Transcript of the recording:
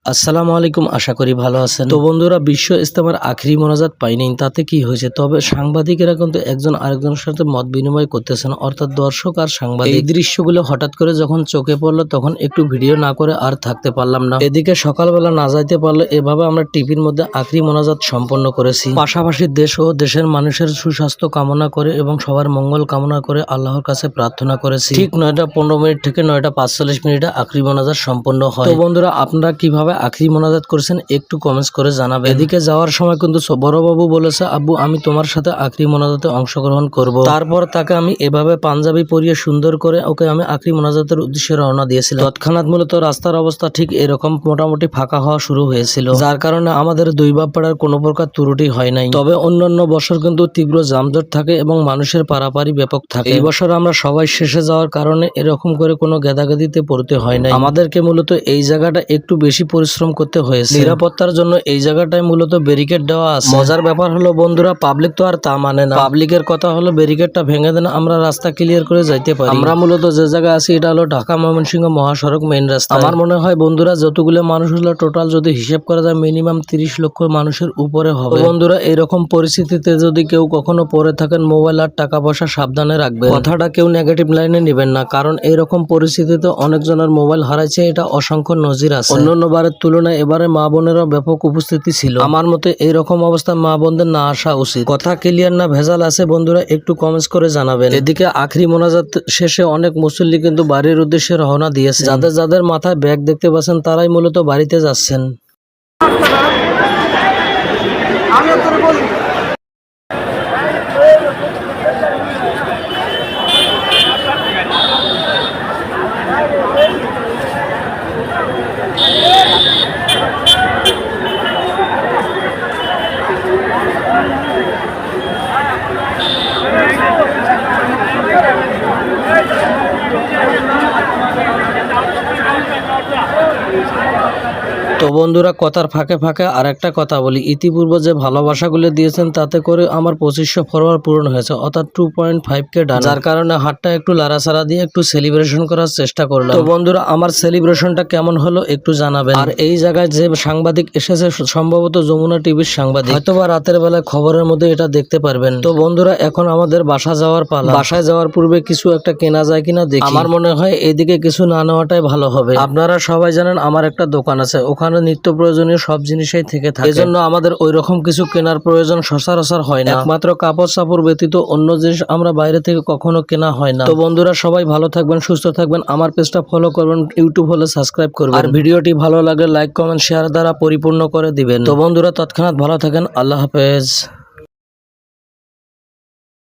আসসালামু আলাইকুম, আশা করি ভালো আছেন। তো বন্ধুরা, বিশ্ব ইজতেমার আখেরি মোনাজাত পাইনি, তাতে কি হয়েছে? তবে সাংবাদিকেরা কিন্তু একজন আরেকজনের সাথে মত বিনিময় করতেছেন, অর্থাৎ দর্শক আর সাংবাদিক। এই দৃশ্যগুলো হঠাৎ করে যখন চোখে পড়লো তখন একটু ভিডিও না করে আর থাকতে পারলাম না। এদিকে সকালবেলা না যাইতে পারলে এভাবে আমরা টিভির মধ্যে আখেরি মোনাজাত সম্পন্ন করেছি। পাশাপাশি দেশ ও দেশের মানুষের সুস্বাস্থ্য কামনা করে এবং সবার মঙ্গল কামনা করে আল্লাহর কাছে প্রার্থনা করেছি। ঠিক 9টা 15 মিনিট থেকে 9টা 45 মিনিটে আখেরি মোনাজাত সম্পন্ন হয়। তো বন্ধুরা, আপনারা কিভাবে আখেরি মোনাজাত করেছেন একটু কমেন্টস করে জানাবেন। এদিকে যাওয়ার সময় কিন্তু বড় বাবু বলেছে, আব্বু আমি তোমার সাথে আখেরি মোনাজাতে অংশগ্রহণ করব। তারপর তাকে আমি এভাবে পাঞ্জাবি পরিয়ে সুন্দর করে ওকে আমি আখেরি মোনাজাতের উদ্দেশ্যে রওনা দিয়েছিলাম। তৎক্ষণাৎ মূলত রাস্তার অবস্থা ঠিক এরকম মোটামুটি ফাঁকা হওয়া শুরু হয়েছিল, যার কারণে আমাদের দুই বাপ্পাড়ার কোনো প্রকার ত্রুটি হয় নাই। তবে অন্যান্য বছর কিন্তু তীব্র যানজট থাকে এবং মানুষের পারাপারি ব্যাপক থাকে। এই বছর আমরা সবাই শেষে যাওয়ার কারণে এরকম করে কোনো গেদাগেদিতে পড়তে হয় নাই। আমাদেরকে মূলত এই জায়গাটা একটু বেশি পরিশ্রম করতে হয়েছে। নিরাপত্তার জন্য এই জায়গাটায় মূলত ব্যারিকেড দেওয়া আছে। মজার ব্যাপার হলো বন্ধুরা, পাবলিক তো আর তা মানে না। পাবলিকের কথা হলো ব্যারিকেডটা ভেঙে দেন, আমরা রাস্তা ক্লিয়ার করে যাইতে পারি। আমরা মূলত যে জায়গায় আছি এটা হলো ঢাকা ময়মনসিংহ মহাসড়ক মেইন রাস্তা। আমার মনে হয় বন্ধুরা, যতগুলো মানুষ হলো টোটাল যদি হিসেব করা যায় মিনিমাম 30 লক্ষ মানুষের উপরে হবে। বন্ধুরা, এরকম পরিস্থিতিতে যদি কেউ কখনো পড়ে থাকেন, মোবাইল আর টাকা পয়সা সাবধানে রাখবেন। কথাটা কেউ নেগেটিভ লাইনে নেবেন না, কারণ এরকম পরিস্থিতিতে অনেকজনের মোবাইল হারাইছে, এটা অসংখ্য নজির আছে। অন্যান্য বারের তুলনায় এবারে মা বোনেরা ব্যাপক উপস্থিতি ছিল। আমার মতে এইরকম অবস্থা মা বোনদের না আসা উচিত। কথা ক্লিয়ার না ভেজাল আছে বন্ধুরা, একটু কমেন্টস করে জানাবেন। এদিকে আখেরি মোনাজাত শেষে অনেক মুসল্লি কিন্তু বাড়ির উদ্দেশ্যে রওনা দিয়েছে। যাদের মাথায় ব্যাগ দেখতে পাচ্ছেন তারাই মূলত বাড়িতে যাচ্ছেন। তো বন্ধুরা, কথার ফাঁকে ফাঁকে আর একটা কথা বলি, ইতিপূর্বে যে ভালোবাসাগুলো দিয়েছেন তাতে করে আমার 2500 ফলোয়ার পূরণ হয়েছে, অর্থাৎ 2.5K ডান। যার কারণে হাতটা একটু লাড়াচাড়া দিয়ে একটু সেলিব্রেশন করার চেষ্টা করলাম। তো বন্ধুরা, আমার সেলিব্রেশনটা কেমন হলো একটু জানাবেন। আর এই জায়গায় যে সাংবাদিক এসেছে সম্ভবত যমুনা টিভির সাংবাদিক, হয়তোবা রাতের বেলায় খবরের মধ্যে এটা দেখতে পারবেন। তো বন্ধুরা, এখন আমাদের বাসা যাওয়ার পালা। বাসায় যাওয়ার পূর্বে কিছু একটা কেনা যায় কিনা দেখি। আমার মনে হয় এইদিকে কিছু না নেওয়াটাই ভালো হবে। আপনারা সবাই জানেন আমার একটা দোকান আছে, ওখানে নিত্য প্রয়োজনীয় সব জিনিসই থেকে থাকে। এজন্য আমাদের ওই রকম কিছু কেনার প্রয়োজন সচরাচর হয় না। একমাত্র কাপড় চাপড় ব্যতীত অন্য জিনিস আমরা বাইরে থেকে কখনো কেনা হয় না। তো বন্ধুরা, সবাই ভালো থাকবেন, সুস্থ থাকবেন, আমার পেজটা ফলো করবেন, ইউটিউব হলে সাবস্ক্রাইব করবেন, আর ভিডিওটি ভালো লাগলে লাইক কমেন্ট শেয়ার দ্বারা পরিপূর্ণ করে দিবেন। তো বন্ধুরা, তৎক্ষণাৎ ভালো থাকেন, আল্লাহ হাফেজ।